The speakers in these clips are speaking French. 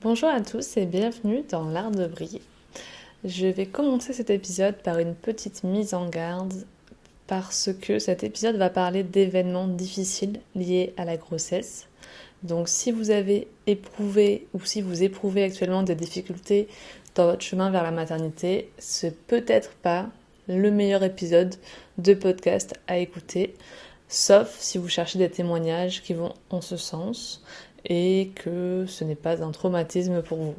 Bonjour à tous et bienvenue dans l'art de briller. Je vais commencer cet épisode par une petite mise en garde parce que cet épisode va parler d'événements difficiles liés à la grossesse. Donc si vous avez éprouvé ou si vous éprouvez actuellement des difficultés dans votre chemin vers la maternité, c'est peut-être pas le meilleur épisode de podcast à écouter, sauf si vous cherchez des témoignages qui vont en ce sens et que ce n'est pas un traumatisme pour vous.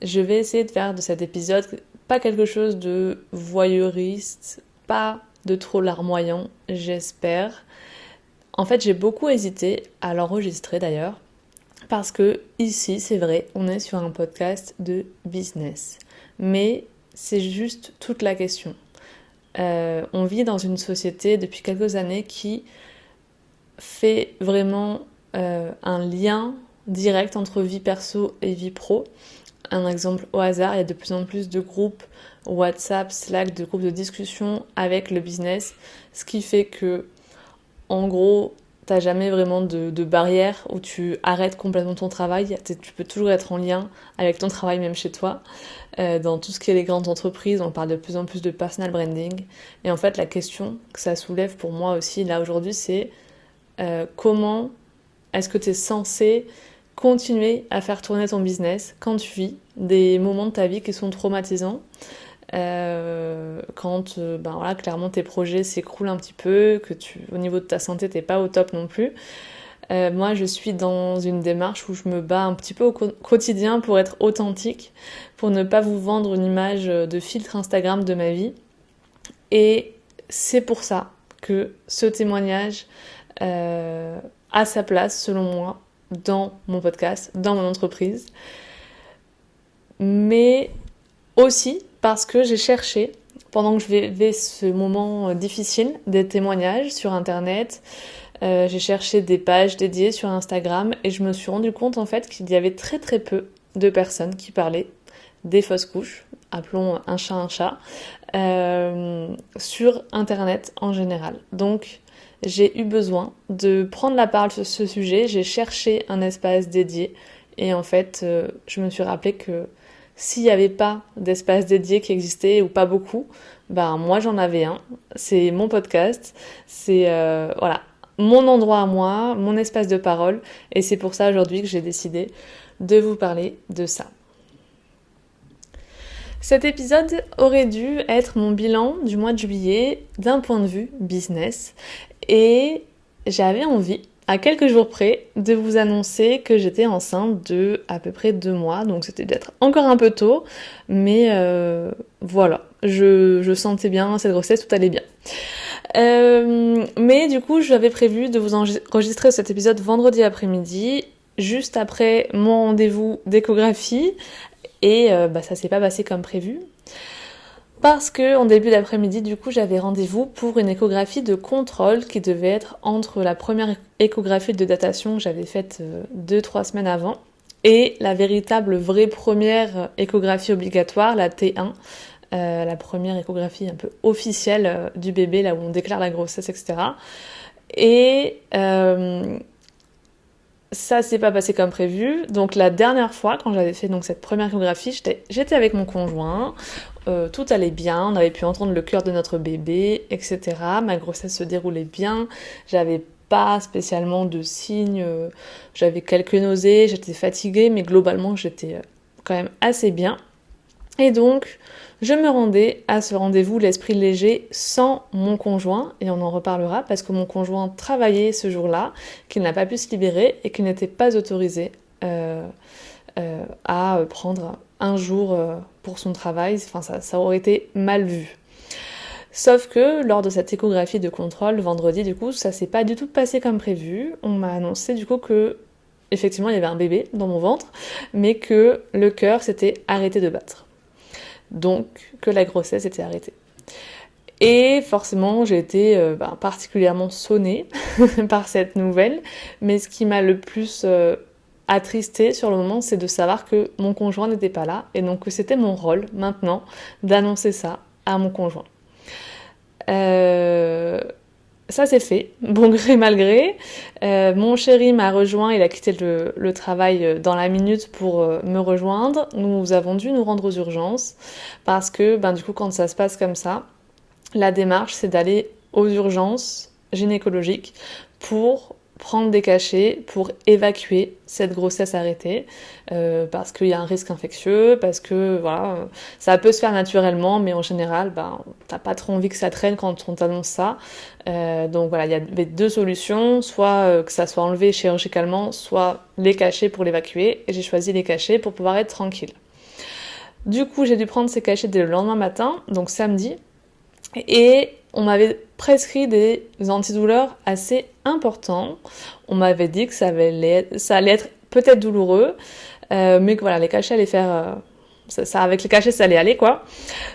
Je vais essayer de faire de cet épisode pas quelque chose de voyeuriste, pas de trop larmoyant, j'espère. En fait, j'ai beaucoup hésité à l'enregistrer d'ailleurs, parce que ici, c'est vrai, on est sur un podcast de business. Mais c'est juste toute la question. On vit dans une société depuis quelques années qui fait vraiment un lien direct entre vie perso et vie pro. Un exemple au hasard, il y a de plus en plus de groupes WhatsApp, Slack, de groupes de discussion avec le business, ce qui fait que, en gros, t'as jamais vraiment de barrière où tu arrêtes complètement ton travail. Tu peux toujours être en lien avec ton travail, même chez toi. Dans tout ce qui est les grandes entreprises, on parle de plus en plus de personal branding. Et en fait, la question que ça soulève pour moi aussi, là, aujourd'hui, c'est comment est-ce que tu es censé continuer à faire tourner ton business quand tu vis des moments de ta vie qui sont traumatisants, quand voilà, clairement tes projets s'écroulent un petit peu, que au niveau de ta santé t'es pas au top non plus. Moi je suis dans une démarche où je me bats un petit peu au quotidien pour être authentique, pour ne pas vous vendre une image de filtre Instagram de ma vie. Et c'est pour ça que ce témoignage a sa place selon moi dans mon podcast, dans mon entreprise, mais aussi parce que j'ai cherché, pendant que je vivais ce moment difficile, des témoignages sur internet, j'ai cherché des pages dédiées sur Instagram et je me suis rendu compte en fait qu'il y avait très très peu de personnes qui parlaient des fausses couches, appelons un chat, sur internet en général. Donc j'ai eu besoin de prendre la parole sur ce sujet, j'ai cherché un espace dédié et en fait je me suis rappelé que s'il n'y avait pas d'espace dédié qui existait ou pas beaucoup, moi j'en avais un, c'est mon podcast, c'est voilà, mon endroit à moi, mon espace de parole et c'est pour ça aujourd'hui que j'ai décidé de vous parler de ça. Cet épisode aurait dû être mon bilan du mois de juillet d'un point de vue business et j'avais envie, à quelques jours près, de vous annoncer que j'étais enceinte de à peu près 2 mois, donc c'était peut-être encore un peu tôt, mais voilà, je sentais bien cette grossesse, tout allait bien. Mais du coup, j'avais prévu de vous enregistrer cet épisode vendredi après-midi, juste après mon rendez-vous d'échographie, et ça s'est pas passé comme prévu. Parce que en début d'après-midi, du coup, j'avais rendez-vous pour une échographie de contrôle qui devait être entre la première échographie de datation que j'avais faite 2-3 semaines avant et la véritable vraie première échographie obligatoire, la T1, la première échographie un peu officielle du bébé, là où on déclare la grossesse, etc. Et ça s'est pas passé comme prévu. Donc la dernière fois, quand j'avais fait donc cette première échographie, j'étais avec mon conjoint, tout allait bien, on avait pu entendre le cœur de notre bébé, etc. Ma grossesse se déroulait bien, j'avais pas spécialement de signes, j'avais quelques nausées, j'étais fatiguée, mais globalement j'étais quand même assez bien. Et donc, je me rendais à ce rendez-vous l'esprit léger sans mon conjoint, et on en reparlera parce que mon conjoint travaillait ce jour-là, qu'il n'a pas pu se libérer et qu'il n'était pas autorisé à prendre un jour pour son travail, enfin ça aurait été mal vu. Sauf que lors de cette échographie de contrôle vendredi, du coup, ça s'est pas du tout passé comme prévu. On m'a annoncé du coup que effectivement il y avait un bébé dans mon ventre, mais que le cœur s'était arrêté de battre. Donc que la grossesse était arrêtée. Et forcément, j'ai été particulièrement sonnée par cette nouvelle, mais ce qui m'a le plus attristée sur le moment, c'est de savoir que mon conjoint n'était pas là, et donc que c'était mon rôle, maintenant, d'annoncer ça à mon conjoint. ça c'est fait, bon gré mal gré. Mon chéri m'a rejoint, il a quitté le travail dans la minute pour me rejoindre. Nous avons dû nous rendre aux urgences parce que du coup quand ça se passe comme ça, la démarche c'est d'aller aux urgences gynécologiques pour prendre des cachets pour évacuer cette grossesse arrêtée parce qu'il y a un risque infectieux, parce que voilà, ça peut se faire naturellement, mais en général, t'as pas trop envie que ça traîne quand on t'annonce ça. Donc voilà, il y avait deux solutions, soit que ça soit enlevé chirurgicalement, soit les cachets pour l'évacuer, et j'ai choisi les cachets pour pouvoir être tranquille. Du coup, j'ai dû prendre ces cachets dès le lendemain matin, donc samedi, et on m'avait prescrit des antidouleurs assez importants. On m'avait dit que ça allait être peut-être douloureux, mais que voilà, les cachets allaient faire... avec les cachets, ça allait aller, quoi.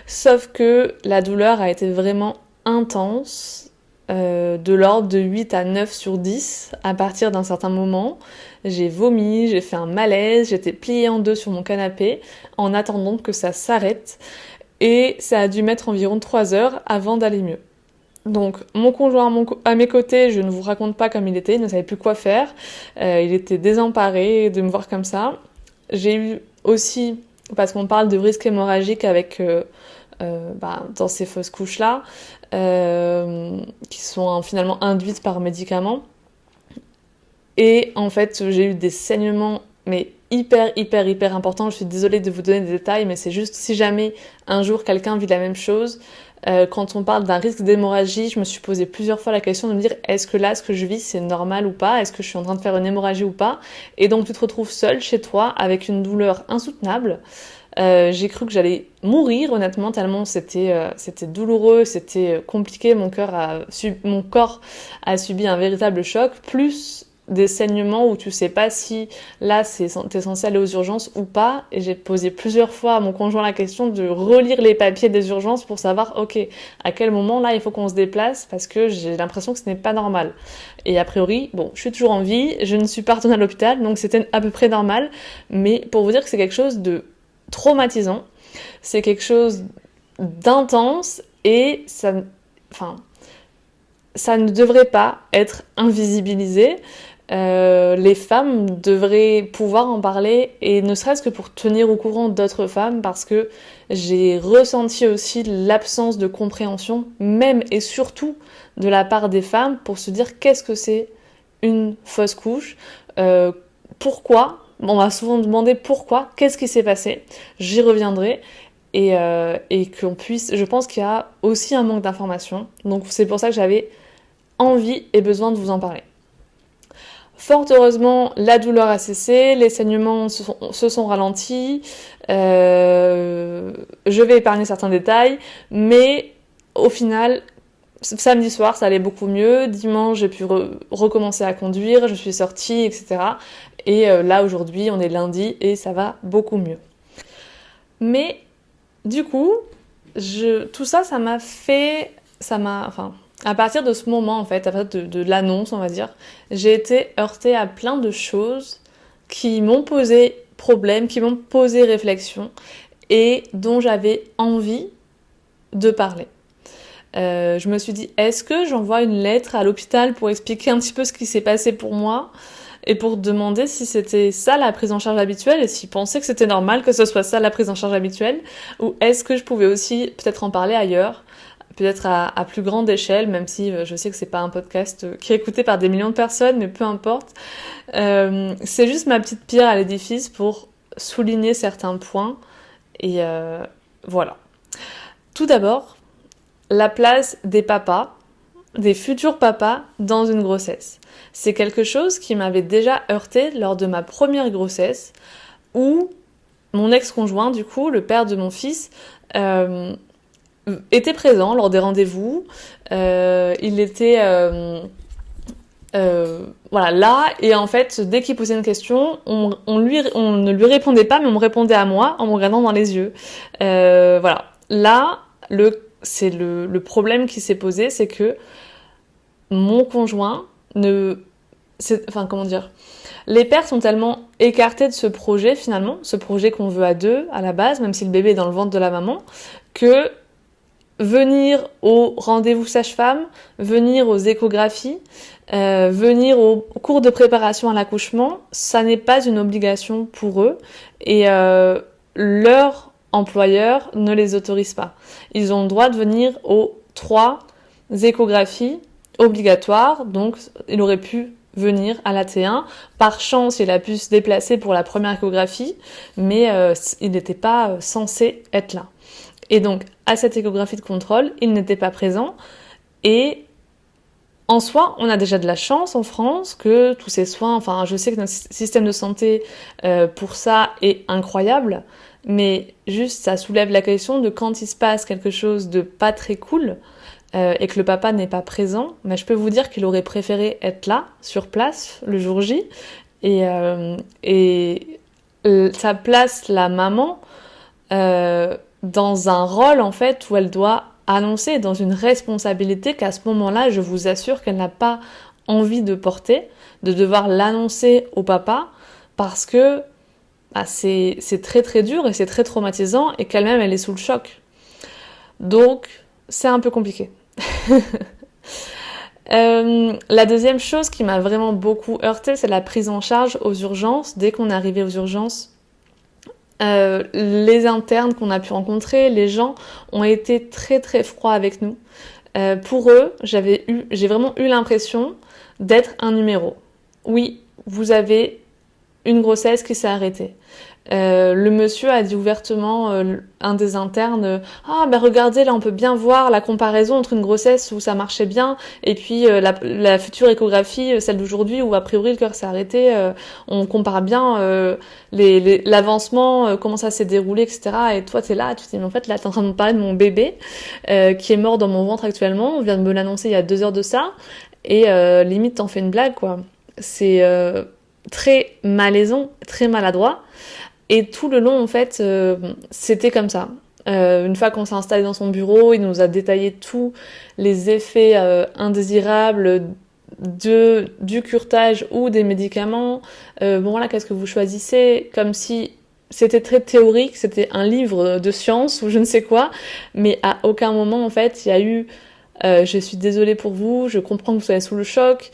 Sauf que la douleur a été vraiment intense, de l'ordre de 8 à 9 sur 10, à partir d'un certain moment. J'ai vomi, j'ai fait un malaise, j'étais pliée en deux sur mon canapé, en attendant que ça s'arrête. Et ça a dû mettre environ 3 heures avant d'aller mieux. Donc mon conjoint à mes côtés, je ne vous raconte pas comme il était, il ne savait plus quoi faire. Il était désemparé de me voir comme ça. J'ai eu aussi, parce qu'on parle de risque hémorragique avec dans ces fausses couches-là, qui sont finalement induites par médicaments. Et en fait, j'ai eu des saignements, mais hyper important. Je suis désolée de vous donner des détails, mais c'est juste si jamais un jour quelqu'un vit la même chose, quand on parle d'un risque d'hémorragie, je me suis posé plusieurs fois la question de me dire est-ce que là, ce que je vis, c'est normal ou pas? Est-ce que je suis en train de faire une hémorragie ou pas? Et donc tu te retrouves seule chez toi avec une douleur insoutenable. J'ai cru que j'allais mourir, honnêtement, tellement c'était douloureux, c'était compliqué. Mon corps a subi un véritable choc, plus des saignements où tu sais pas si là t'es censé aller aux urgences ou pas, et j'ai posé plusieurs fois à mon conjoint la question de relire les papiers des urgences pour savoir ok à quel moment là il faut qu'on se déplace parce que j'ai l'impression que ce n'est pas normal. Et a priori bon, je suis toujours en vie, je ne suis pas retournée à l'hôpital, donc c'était à peu près normal, mais pour vous dire que c'est quelque chose de traumatisant, c'est quelque chose d'intense, et ça ne devrait pas être invisibilisé. Les femmes devraient pouvoir en parler, et ne serait-ce que pour tenir au courant d'autres femmes, parce que j'ai ressenti aussi l'absence de compréhension, même et surtout de la part des femmes, pour se dire qu'est-ce que c'est une fausse couche, pourquoi, on m'a souvent demandé pourquoi, qu'est-ce qui s'est passé, j'y reviendrai, et qu'on puisse, je pense qu'il y a aussi un manque d'information, donc c'est pour ça que j'avais envie et besoin de vous en parler. Fort heureusement, la douleur a cessé, les saignements se sont ralentis, je vais épargner certains détails, mais au final, samedi soir, ça allait beaucoup mieux, dimanche, j'ai pu recommencer à conduire, je suis sortie, etc. Et là, aujourd'hui, on est lundi et ça va beaucoup mieux. Mais du coup, tout ça, à partir de ce moment, en fait, à partir de l'annonce, on va dire, j'ai été heurtée à plein de choses qui m'ont posé problème, qui m'ont posé réflexion, et dont j'avais envie de parler. Je me suis dit, est-ce que j'envoie une lettre à l'hôpital pour expliquer un petit peu ce qui s'est passé pour moi, et pour demander si c'était ça la prise en charge habituelle, et s'ils pensaient que c'était normal que ce soit ça la prise en charge habituelle, ou est-ce que je pouvais aussi peut-être en parler ailleurs, peut-être à plus grande échelle, même si je sais que c'est pas un podcast qui est écouté par des millions de personnes, mais peu importe. C'est juste ma petite pierre à l'édifice pour souligner certains points, et voilà. Tout d'abord, la place des papas, des futurs papas dans une grossesse. C'est quelque chose qui m'avait déjà heurté lors de ma première grossesse, où mon ex-conjoint, du coup, le père de mon fils, était présent lors des rendez-vous. Il était là, et en fait, dès qu'il posait une question, on ne lui répondait pas, mais on me répondait à moi en me regardant dans les yeux. Voilà. Là, le problème qui s'est posé, c'est que mon conjoint les pères sont tellement écartés de ce projet, finalement, ce projet qu'on veut à deux à la base, même si le bébé est dans le ventre de la maman, que venir au rendez-vous sage-femme, venir aux échographies, venir aux cours de préparation à l'accouchement, ça n'est pas une obligation pour eux et leur employeur ne les autorise pas. Ils ont le droit de venir aux 3 échographies obligatoires, donc il aurait pu venir à la T1. Par chance, il a pu se déplacer pour la première échographie, mais il n'était pas censé être là. Et donc, à cette échographie de contrôle, il n'était pas présent. Et en soi, on a déjà de la chance en France que tous ces soins, enfin, je sais que notre système de santé pour ça est incroyable, mais juste ça soulève la question de quand il se passe quelque chose de pas très cool et que le papa n'est pas présent, mais je peux vous dire qu'il aurait préféré être là, sur place, le jour J, et ça place la maman dans un rôle en fait où elle doit annoncer, dans une responsabilité qu'à ce moment-là, je vous assure qu'elle n'a pas envie de porter, de devoir l'annoncer au papa, parce que c'est très très dur et c'est très traumatisant et qu'elle-même elle est sous le choc. Donc c'est un peu compliqué. La deuxième chose qui m'a vraiment beaucoup heurtée, c'est la prise en charge aux urgences. Dès qu'on est arrivé aux urgences, les internes qu'on a pu rencontrer, les gens ont été très très froids avec nous. Pour eux, j'ai vraiment eu l'impression d'être un numéro. Oui, vous avez une grossesse qui s'est arrêtée. Le monsieur a dit ouvertement, un des internes, ah ben regardez, là on peut bien voir la comparaison entre une grossesse où ça marchait bien et puis la future échographie, celle d'aujourd'hui où a priori le cœur s'est arrêté, on compare bien l'avancement, comment ça s'est déroulé, etc. Et toi t'es là, tu te dis mais en fait là t'es en train de me parler de mon bébé qui est mort dans mon ventre actuellement, on vient de me l'annoncer il y a 2 heures de ça et limite t'en fais une blague quoi. C'est très malaisant, très maladroit. Et tout le long, en fait, c'était comme ça. Une fois qu'on s'est installé dans son bureau, il nous a détaillé tous les effets indésirables du curetage ou des médicaments. Bon voilà, qu'est-ce que vous choisissez? Comme si c'était très théorique, c'était un livre de science ou je ne sais quoi, mais à aucun moment, en fait, il y a eu je suis désolée pour vous, je comprends que vous soyez sous le choc.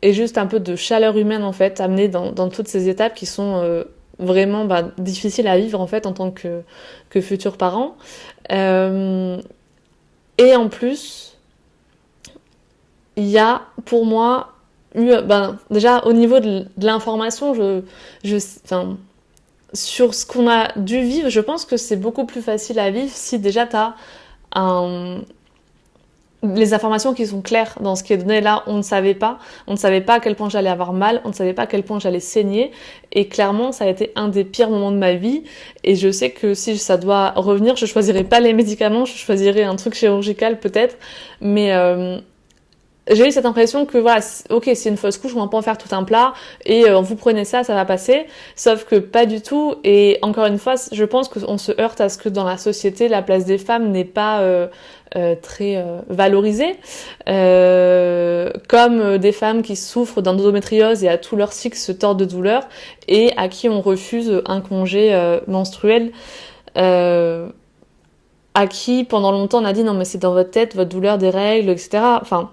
Et juste un peu de chaleur humaine en fait amenée dans toutes ces étapes qui sont vraiment difficiles à vivre en fait en tant que futurs parents. Et en plus, il y a pour moi eu déjà au niveau de l'information, sur ce qu'on a dû vivre, je pense que c'est beaucoup plus facile à vivre si déjà t'as les informations qui sont claires dans ce qui est donné là, on ne savait pas à quel point j'allais avoir mal, on ne savait pas à quel point j'allais saigner, et clairement ça a été un des pires moments de ma vie, et je sais que si ça doit revenir, je choisirai pas les médicaments, je choisirai un truc chirurgical peut-être, mais j'ai eu cette impression que voilà, ok, c'est une fausse couche, on va pas en faire tout un plat, et vous prenez ça, ça va passer, sauf que pas du tout, et encore une fois, je pense qu'on se heurte à ce que dans la société, la place des femmes n'est pas très valorisée, comme des femmes qui souffrent d'endométriose et à tout leur cycle se tordent de douleur, et à qui on refuse un congé menstruel, à qui pendant longtemps on a dit non mais c'est dans votre tête, votre douleur des règles, etc. Enfin,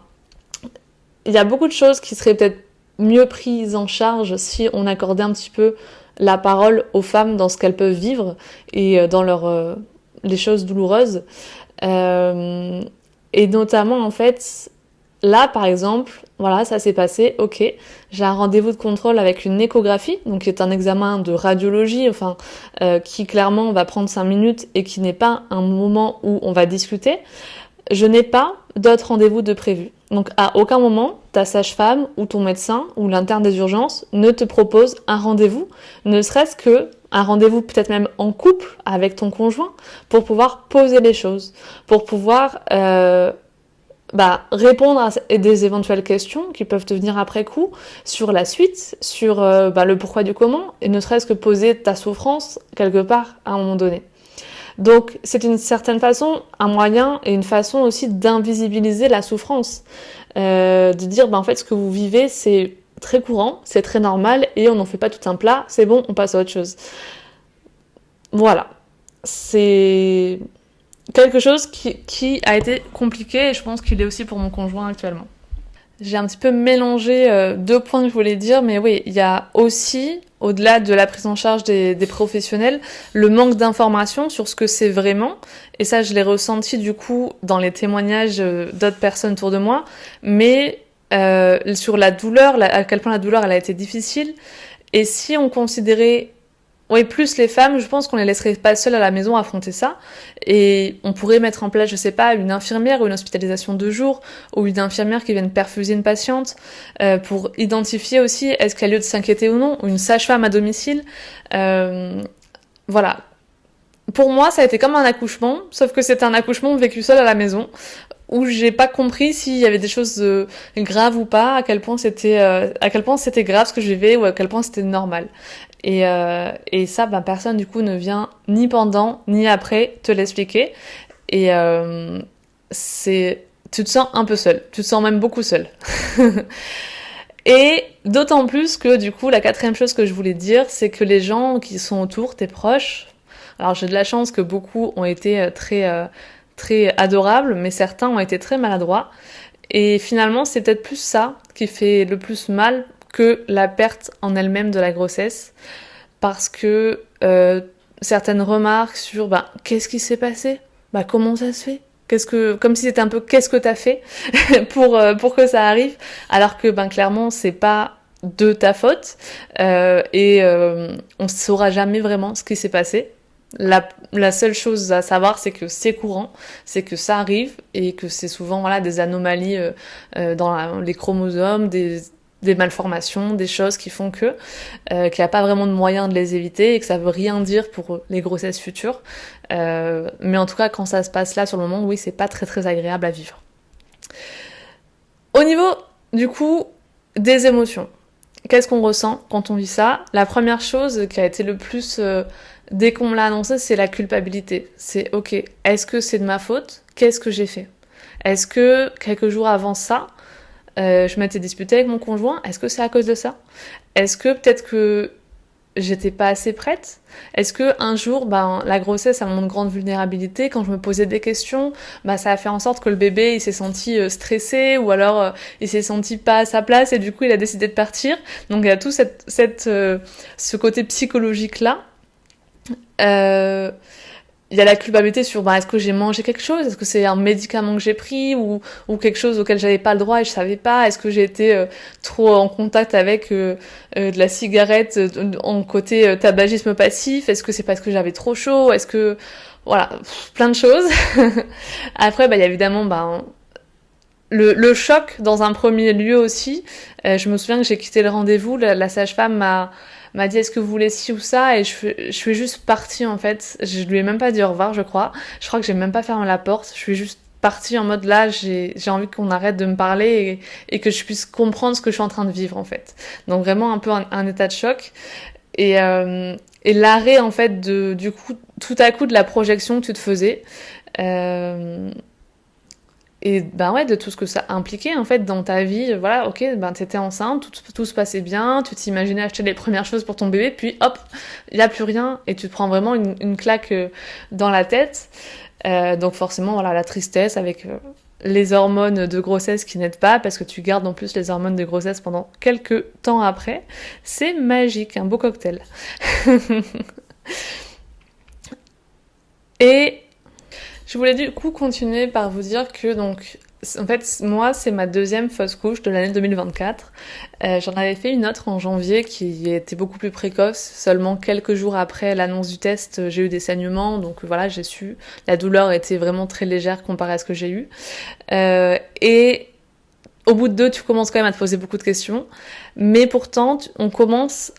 il y a beaucoup de choses qui seraient peut-être mieux prises en charge si on accordait un petit peu la parole aux femmes dans ce qu'elles peuvent vivre et dans les choses douloureuses. Et notamment, en fait, là, par exemple, voilà, ça s'est passé, ok, j'ai un rendez-vous de contrôle avec une échographie, donc qui est un examen de radiologie, enfin, qui clairement va prendre 5 minutes et qui n'est pas un moment où on va discuter. Je n'ai pas d'autres rendez-vous de prévu. Donc à aucun moment, ta sage-femme ou ton médecin ou l'interne des urgences ne te propose un rendez-vous, ne serait-ce que un rendez-vous peut-être même en couple avec ton conjoint pour pouvoir poser les choses, pour pouvoir répondre à des éventuelles questions qui peuvent te venir après coup sur la suite, sur le pourquoi du comment, et ne serait-ce que poser ta souffrance quelque part à un moment donné. Donc c'est d'une certaine façon un moyen et une façon aussi d'invisibiliser la souffrance, de dire en fait ce que vous vivez c'est très courant, c'est très normal et on n'en fait pas tout un plat, c'est bon, on passe à autre chose. Voilà, c'est quelque chose qui a été compliqué et je pense qu'il est aussi pour mon conjoint actuellement. J'ai un petit peu mélangé deux points que je voulais dire, mais oui, il y a aussi, au-delà de la prise en charge des professionnels, le manque d'informations sur ce que c'est vraiment. Et ça, je l'ai ressenti du coup dans les témoignages d'autres personnes autour de moi, mais sur la douleur, à quel point la douleur elle a été difficile. Et si on considérait oui, plus les femmes, je pense qu'on les laisserait pas seules à la maison à affronter ça. Et on pourrait mettre en place, je sais pas, une infirmière ou une hospitalisation de jour, ou une infirmière qui vienne perfuser une patiente, pour identifier aussi est-ce qu'il y a lieu de s'inquiéter ou non, ou une sage-femme à domicile. Voilà. Pour moi, ça a été comme un accouchement, sauf que c'était un accouchement vécu seul à la maison, où j'ai pas compris s'il y avait des choses graves ou pas, à quel point c'était grave ce que je vivais ou à quel point c'était normal. Et ça, personne du coup ne vient ni pendant ni après te l'expliquer. Et tu te sens un peu seul, tu te sens même beaucoup seul. Et d'autant plus que du coup, la quatrième chose que je voulais dire, c'est que les gens qui sont autour, tes proches, alors j'ai de la chance que beaucoup ont été très adorables, mais certains ont été très maladroits. Et finalement, c'est peut-être plus ça qui fait le plus mal que la perte en elle-même de la grossesse, parce que certaines remarques sur qu'est-ce qui s'est passé, comment ça se fait, comme si c'était un peu qu'est-ce que t'as fait pour que ça arrive, alors que clairement c'est pas de ta faute et on saura jamais vraiment ce qui s'est passé. La seule chose à savoir, c'est que c'est courant, c'est que ça arrive et que c'est souvent des anomalies dans les chromosomes, des malformations, des choses qui font qu'il n'y a pas vraiment de moyen de les éviter et que ça veut rien dire pour les grossesses futures. Mais en tout cas, quand ça se passe là sur le moment, oui, c'est pas très très agréable à vivre. Au niveau du coup des émotions, qu'est-ce qu'on ressent quand on vit ça ? La première chose qui a été le plus dès qu'on me l'a annoncé, c'est la culpabilité. C'est ok, est-ce que c'est de ma faute ? Qu'est-ce que j'ai fait ? Est-ce que quelques jours avant ça, je m'étais disputée avec mon conjoint ? Est-ce que c'est à cause de ça ? Est-ce que peut-être que j'étais pas assez prête ? Est-ce que un jour, la grossesse a un moment de grande vulnérabilité, quand je me posais des questions, ça a fait en sorte que le bébé il s'est senti stressé ou alors il s'est senti pas à sa place et du coup il a décidé de partir. Donc il y a tout ce côté psychologique là. Il y a la culpabilité sur est-ce que j'ai mangé quelque chose, est-ce que c'est un médicament que j'ai pris ou quelque chose auquel j'avais pas le droit et je savais pas, est-ce que j'ai été trop en contact avec de la cigarette en côté tabagisme passif, est-ce que c'est parce que j'avais trop chaud, est-ce que voilà, plein de choses. Après il y a évidemment le choc dans un premier lieu aussi. Je me souviens que j'ai quitté le rendez-vous, la sage-femme m'a dit est-ce que vous voulez ci ou ça, et je suis juste partie en fait, je lui ai même pas dit au revoir je crois que j'ai même pas fermé la porte, je suis juste partie en mode là j'ai envie qu'on arrête de me parler et que je puisse comprendre ce que je suis en train de vivre en fait. Donc vraiment un peu un état de choc et l'arrêt en fait du coup tout à coup de la projection que tu te faisais et de tout ce que ça impliquait en fait dans ta vie. Voilà, ok, t'étais enceinte, tout se passait bien, tu t'imaginais acheter les premières choses pour ton bébé, puis hop, il y a plus rien et tu te prends vraiment une claque dans la tête. Donc forcément la tristesse avec les hormones de grossesse qui n'aident pas, parce que tu gardes en plus les hormones de grossesse pendant quelques temps après. C'est magique, un beau cocktail. Et je voulais du coup continuer par vous dire que donc en fait moi c'est ma deuxième fausse couche de l'année 2024. J'en avais fait une autre en janvier qui était beaucoup plus précoce, seulement quelques jours après l'annonce du test j'ai eu des saignements, donc voilà j'ai su, la douleur était vraiment très légère comparée à ce que j'ai eu. Et au bout de 2 tu commences quand même à te poser beaucoup de questions, mais pourtant on commence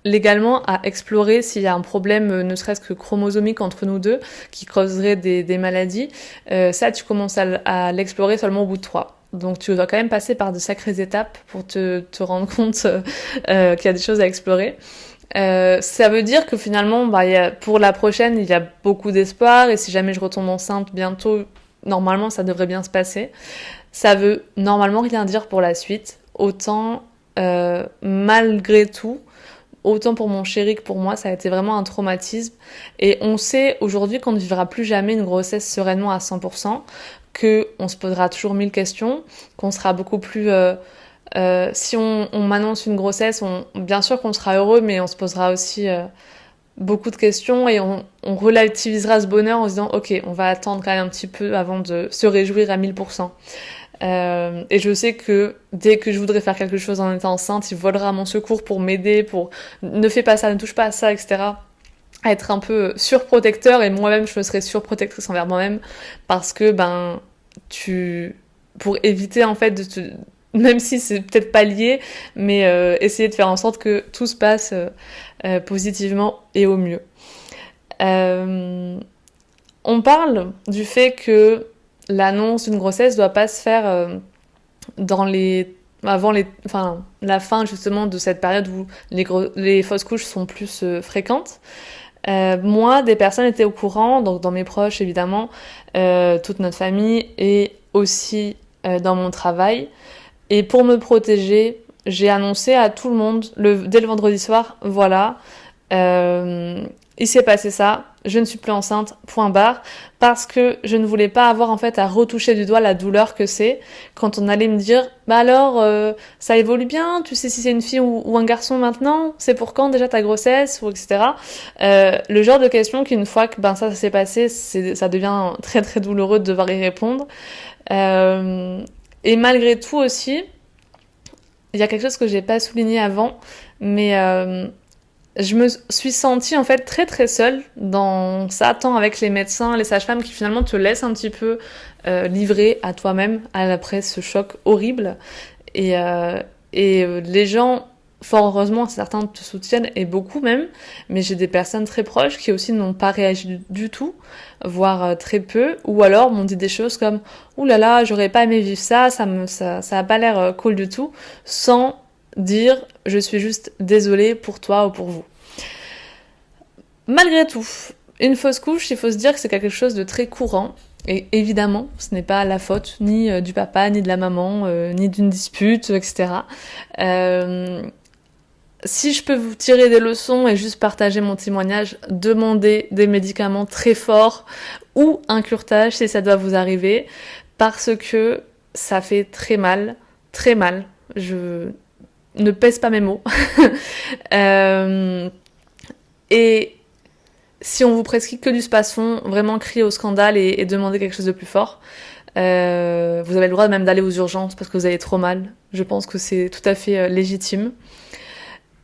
légalement à explorer s'il y a un problème ne serait-ce que chromosomique entre nous deux qui causerait des maladies. Ça tu commences à l'explorer seulement au bout de 3. Donc tu dois quand même passer par de sacrées étapes pour te rendre compte qu'il y a des choses à explorer. Ça veut dire que finalement pour la prochaine il y a beaucoup d'espoir, et si jamais je retombe enceinte bientôt, normalement ça devrait bien se passer. Ça veut normalement rien dire pour la suite. Autant malgré tout autant pour mon chéri que pour moi, ça a été vraiment un traumatisme. Et on sait aujourd'hui qu'on ne vivra plus jamais une grossesse sereinement à 100%, qu'on se posera toujours 1000 questions, qu'on sera beaucoup plus... si on m'annonce une grossesse, bien sûr qu'on sera heureux, mais on se posera aussi beaucoup de questions et on relativisera ce bonheur en se disant ok, on va attendre quand même un petit peu avant de se réjouir à 1000%. Et je sais que dès que je voudrais faire quelque chose en étant enceinte, il volera à mon secours pour m'aider, pour ne fais pas ça, ne touche pas à ça, etc. À être un peu surprotecteur, et moi-même je me serais surprotectrice envers moi-même parce que pour éviter en fait même si c'est peut-être pas lié, mais essayer de faire en sorte que tout se passe positivement et au mieux. On parle du fait que l'annonce d'une grossesse doit pas se faire avant la fin justement de cette période où les fausses couches sont plus fréquentes. Moi, des personnes étaient au courant, donc dans mes proches évidemment, toute notre famille et aussi dans mon travail. Et pour me protéger, j'ai annoncé à tout le monde dès le vendredi soir, voilà, il s'est passé ça, je ne suis plus enceinte, point barre, parce que je ne voulais pas avoir en fait à retoucher du doigt la douleur que c'est quand on allait me dire bah alors ça évolue bien, tu sais si c'est une fille ou un garçon maintenant, c'est pour quand déjà ta grossesse ou etc. Le genre de questions qu'une fois que ça s'est passé, ça devient très très douloureux de devoir y répondre. Et malgré tout aussi, il y a quelque chose que j'ai pas souligné avant, mais je me suis sentie en fait très très seule dans ça, tant avec les médecins, les sages-femmes qui finalement te laissent un petit peu livrer à toi-même après ce choc horrible. Et les gens, fort heureusement, certains te soutiennent, et beaucoup même, mais j'ai des personnes très proches qui aussi n'ont pas réagi du tout, voire très peu, ou alors m'ont dit des choses comme « Ouh là là, j'aurais pas aimé vivre ça, ça a pas l'air cool du tout », sans dire « Je suis juste désolée pour toi ou pour vous ». Malgré tout, une fausse couche, il faut se dire que c'est quelque chose de très courant. Et évidemment, ce n'est pas la faute ni du papa, ni de la maman, ni d'une dispute, etc. Si je peux vous tirer des leçons et juste partager mon témoignage, demandez des médicaments très forts ou un curetage si ça doit vous arriver, parce que ça fait très mal, très mal. Je ne pèse pas mes mots. Et si on vous prescrit que du Spasfon, vraiment criez au scandale et demandez quelque chose de plus fort. Vous avez le droit même d'aller aux urgences parce que vous avez trop mal. Je pense que c'est tout à fait légitime.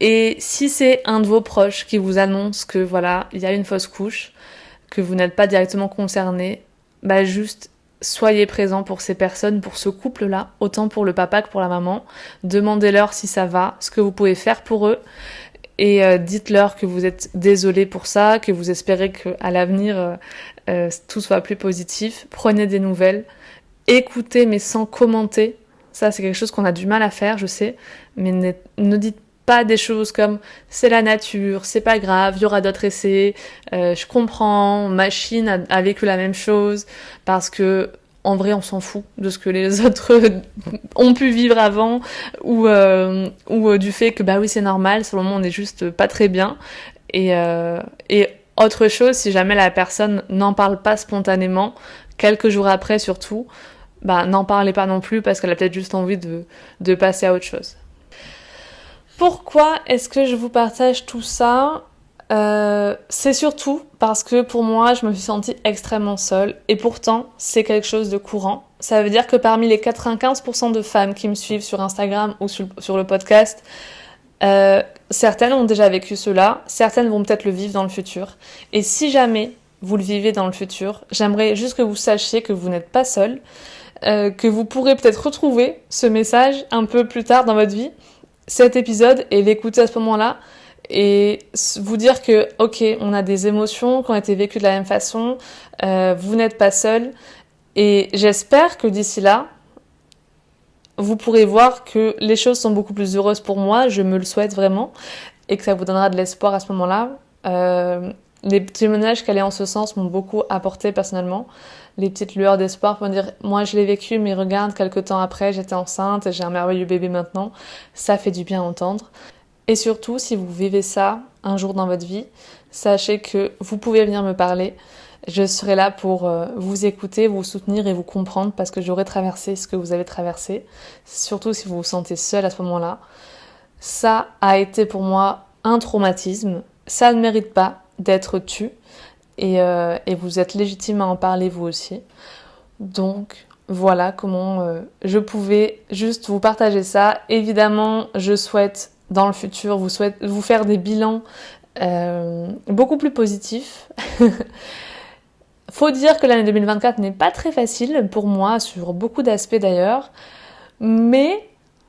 Et si c'est un de vos proches qui vous annonce que voilà, il y a une fausse couche, que vous n'êtes pas directement concerné, juste soyez présent pour ces personnes, pour ce couple-là, autant pour le papa que pour la maman. Demandez-leur si ça va, ce que vous pouvez faire pour eux. Et dites-leur que vous êtes désolé pour ça, que vous espérez qu'à l'avenir, tout soit plus positif. Prenez des nouvelles. Écoutez, mais sans commenter. Ça, c'est quelque chose qu'on a du mal à faire, je sais. Mais ne dites pas des choses comme « c'est la nature, c'est pas grave, il y aura d'autres essais, je comprends, machine a vécu la même chose », parce que en vrai, on s'en fout de ce que les autres ont pu vivre avant, ou du fait que oui, c'est normal, sur le moment on est juste pas très bien. Et autre chose, si jamais la personne n'en parle pas spontanément, quelques jours après surtout, n'en parlez pas non plus parce qu'elle a peut-être juste envie de passer à autre chose. Pourquoi est-ce que je vous partage tout ça ? C'est surtout parce que pour moi, je me suis sentie extrêmement seule, et pourtant, c'est quelque chose de courant. Ça veut dire que parmi les 95% de femmes qui me suivent sur Instagram ou sur le podcast, certaines ont déjà vécu cela, certaines vont peut-être le vivre dans le futur. Et si jamais vous le vivez dans le futur, j'aimerais juste que vous sachiez que vous n'êtes pas seule, que vous pourrez peut-être retrouver ce message un peu plus tard dans votre vie, cet épisode, et l'écouter à ce moment-là, et vous dire que ok, on a des émotions qui ont été vécues de la même façon, vous n'êtes pas seul, et j'espère que d'ici là vous pourrez voir que les choses sont beaucoup plus heureuses pour moi, je me le souhaite vraiment, et que ça vous donnera de l'espoir à ce moment-là. Les témoignages qui allaient en ce sens m'ont beaucoup apporté personnellement, les petites lueurs d'espoir pour me dire moi je l'ai vécu, mais regarde, quelques temps après j'étais enceinte et j'ai un merveilleux bébé maintenant, ça fait du bien à entendre. Et surtout, si vous vivez ça un jour dans votre vie, sachez que vous pouvez venir me parler. Je serai là pour vous écouter, vous soutenir et vous comprendre parce que j'aurai traversé ce que vous avez traversé. Surtout si vous vous sentez seul à ce moment-là. Ça a été pour moi un traumatisme. Ça ne mérite pas d'être tu. Et vous êtes légitime à en parler vous aussi. Donc voilà comment je pouvais juste vous partager ça. Évidemment, je souhaite dans le futur vous faire des bilans beaucoup plus positifs. Faut dire que l'année 2024 n'est pas très facile pour moi, sur beaucoup d'aspects d'ailleurs, mais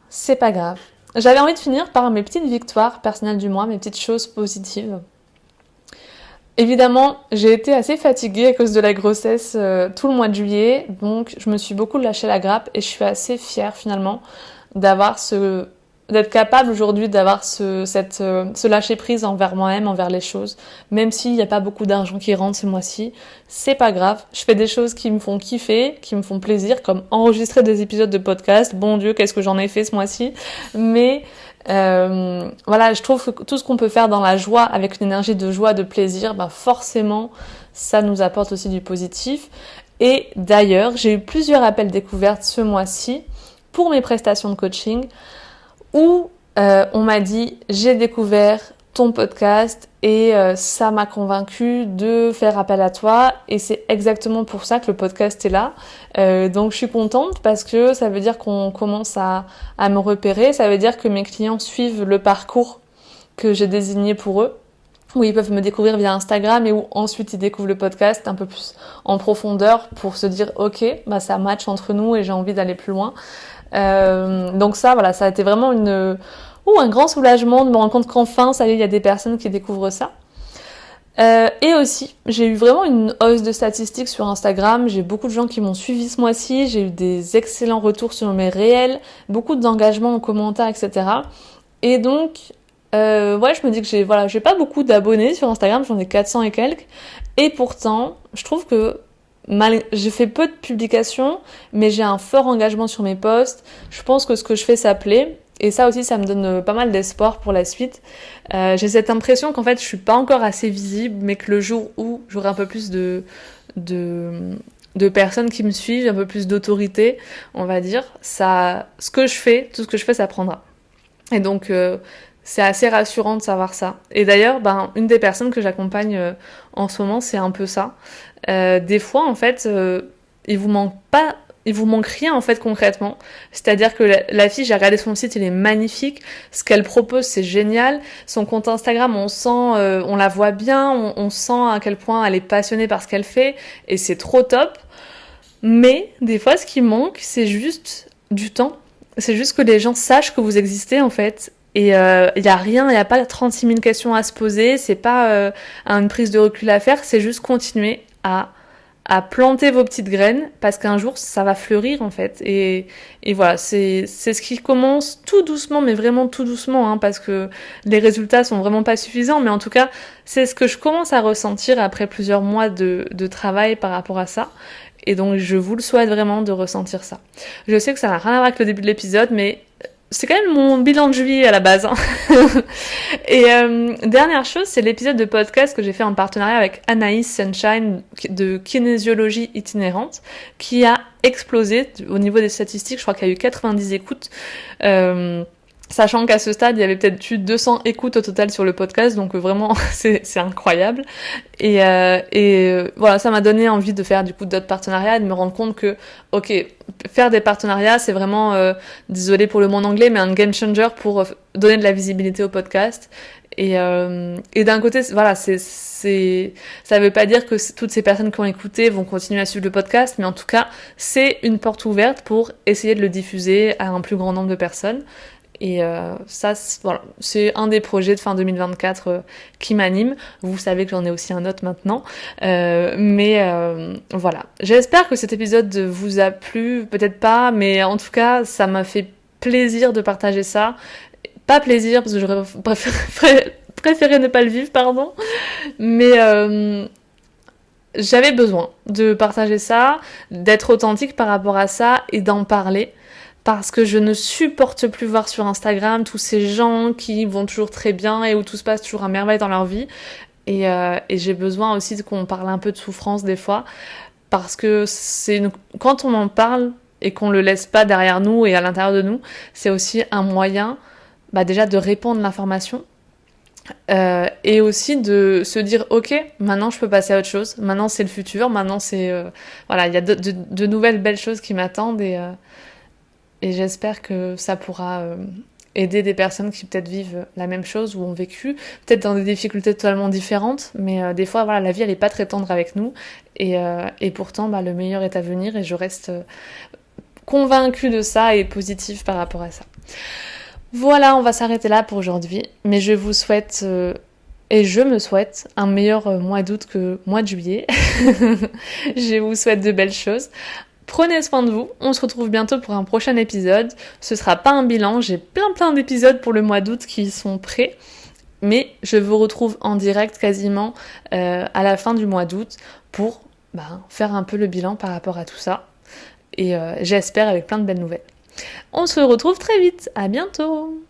c'est pas grave. J'avais envie de finir par mes petites victoires personnelles du mois, mes petites choses positives. Évidemment, j'ai été assez fatiguée à cause de la grossesse tout le mois de juillet, donc je me suis beaucoup lâché la grappe et je suis assez fière finalement d'être capable aujourd'hui d'avoir ce lâcher prise envers moi-même, envers les choses. Même s'il n'y a pas beaucoup d'argent qui rentre ce mois-ci, c'est pas grave. Je fais des choses qui me font kiffer, qui me font plaisir, comme enregistrer des épisodes de podcast. Bon Dieu, qu'est-ce que j'en ai fait ce mois-ci. Mais voilà, je trouve que tout ce qu'on peut faire dans la joie, avec une énergie de joie, de plaisir, forcément, ça nous apporte aussi du positif. Et d'ailleurs, j'ai eu plusieurs appels découvertes ce mois-ci pour mes prestations de coaching, où on m'a dit « j'ai découvert ton podcast et ça m'a convaincue de faire appel à toi » et c'est exactement pour ça que le podcast est là. Donc je suis contente parce que ça veut dire qu'on commence à me repérer, ça veut dire que mes clients suivent le parcours que j'ai désigné pour eux, où ils peuvent me découvrir via Instagram et où ensuite ils découvrent le podcast un peu plus en profondeur pour se dire « ok, ça match entre nous et j'ai envie d'aller plus loin ». Donc ça, voilà, ça a été vraiment un grand soulagement de me rendre compte qu'enfin, ça y est, il y a des personnes qui découvrent ça. Et aussi, j'ai eu vraiment une hausse de statistiques sur Instagram. J'ai beaucoup de gens qui m'ont suivi ce mois-ci. J'ai eu des excellents retours sur mes réels, beaucoup d'engagement en commentaire, etc. Et donc, je me dis que j'ai pas beaucoup d'abonnés sur Instagram. J'en ai 400 et quelques. Et pourtant, je trouve que je fais peu de publications, mais j'ai un fort engagement sur mes posts. Je pense que ce que je fais, ça plaît. Et ça aussi, ça me donne pas mal d'espoir pour la suite. J'ai cette impression qu'en fait, je suis pas encore assez visible, mais que le jour où j'aurai un peu plus de personnes qui me suivent, un peu plus d'autorité, on va dire, tout ce que je fais, ça prendra. Et donc, c'est assez rassurant de savoir ça. Et d'ailleurs, une des personnes que j'accompagne en ce moment, c'est un peu ça. Des fois, en fait, il vous manque rien en fait concrètement. C'est-à-dire que la fille, j'ai regardé son site, il est magnifique. Ce qu'elle propose, c'est génial. Son compte Instagram, on la voit bien, on sent à quel point elle est passionnée par ce qu'elle fait, et c'est trop top. Mais des fois, ce qui manque, c'est juste du temps. C'est juste que les gens sachent que vous existez en fait. Et y a rien, y a pas 36 000 questions à se poser, c'est pas une prise de recul à faire, c'est juste continuer à planter vos petites graines parce qu'un jour ça va fleurir en fait. Et voilà, c'est ce qui commence tout doucement, mais vraiment tout doucement, parce que les résultats sont vraiment pas suffisants, mais en tout cas c'est ce que je commence à ressentir après plusieurs mois de travail par rapport à ça. Et donc je vous le souhaite vraiment de ressentir ça. Je sais que ça n'a rien à voir avec le début de l'épisode, mais c'est quand même mon bilan de juillet à la base. Et dernière chose, c'est l'épisode de podcast que j'ai fait en partenariat avec Anaïs Sunshine de kinésiologie itinérante, qui a explosé au niveau des statistiques. Je crois qu'il y a eu 90 écoutes. Sachant qu'à ce stade, il y avait peut-être eu 200 écoutes au total sur le podcast, donc vraiment, c'est incroyable. Et voilà, ça m'a donné envie de faire du coup d'autres partenariats et de me rendre compte que, ok, faire des partenariats, c'est vraiment, désolé pour le mot en anglais, mais un game changer pour donner de la visibilité au podcast. Et d'un côté, voilà, ça veut pas dire que toutes ces personnes qui ont écouté vont continuer à suivre le podcast, mais en tout cas, c'est une porte ouverte pour essayer de le diffuser à un plus grand nombre de personnes. Et ça, voilà, c'est un des projets de fin 2024 qui m'anime. Vous savez que j'en ai aussi un autre maintenant. Mais voilà. J'espère que cet épisode vous a plu. Peut-être pas, mais en tout cas, ça m'a fait plaisir de partager ça. Pas plaisir, parce que j'aurais préféré ne pas le vivre, pardon. Mais j'avais besoin de partager ça, d'être authentique par rapport à ça et d'en parler. parce que je ne supporte plus voir sur Instagram tous ces gens qui vont toujours très bien et où tout se passe toujours à merveille dans leur vie. Et j'ai besoin aussi qu'on parle un peu de souffrance des fois, parce que quand on en parle et qu'on le laisse pas derrière nous et à l'intérieur de nous, c'est aussi un moyen déjà de répandre l'information, et aussi de se dire ok, maintenant je peux passer à autre chose, maintenant c'est le futur, maintenant c'est voilà, il y a de nouvelles belles choses qui m'attendent, et j'espère que ça pourra aider des personnes qui peut-être vivent la même chose ou ont vécu, peut-être dans des difficultés totalement différentes, mais des fois voilà, la vie elle est pas très tendre avec nous, et pourtant le meilleur est à venir, et je reste convaincue de ça et positive par rapport à ça. Voilà, on va s'arrêter là pour aujourd'hui, mais je vous souhaite et je me souhaite un meilleur mois d'août que mois de juillet. Je vous souhaite de belles choses. Prenez soin de vous, on se retrouve bientôt pour un prochain épisode. Ce sera pas un bilan, j'ai plein d'épisodes pour le mois d'août qui sont prêts, mais je vous retrouve en direct quasiment à la fin du mois d'août pour faire un peu le bilan par rapport à tout ça, et j'espère avec plein de belles nouvelles. On se retrouve très vite, à bientôt!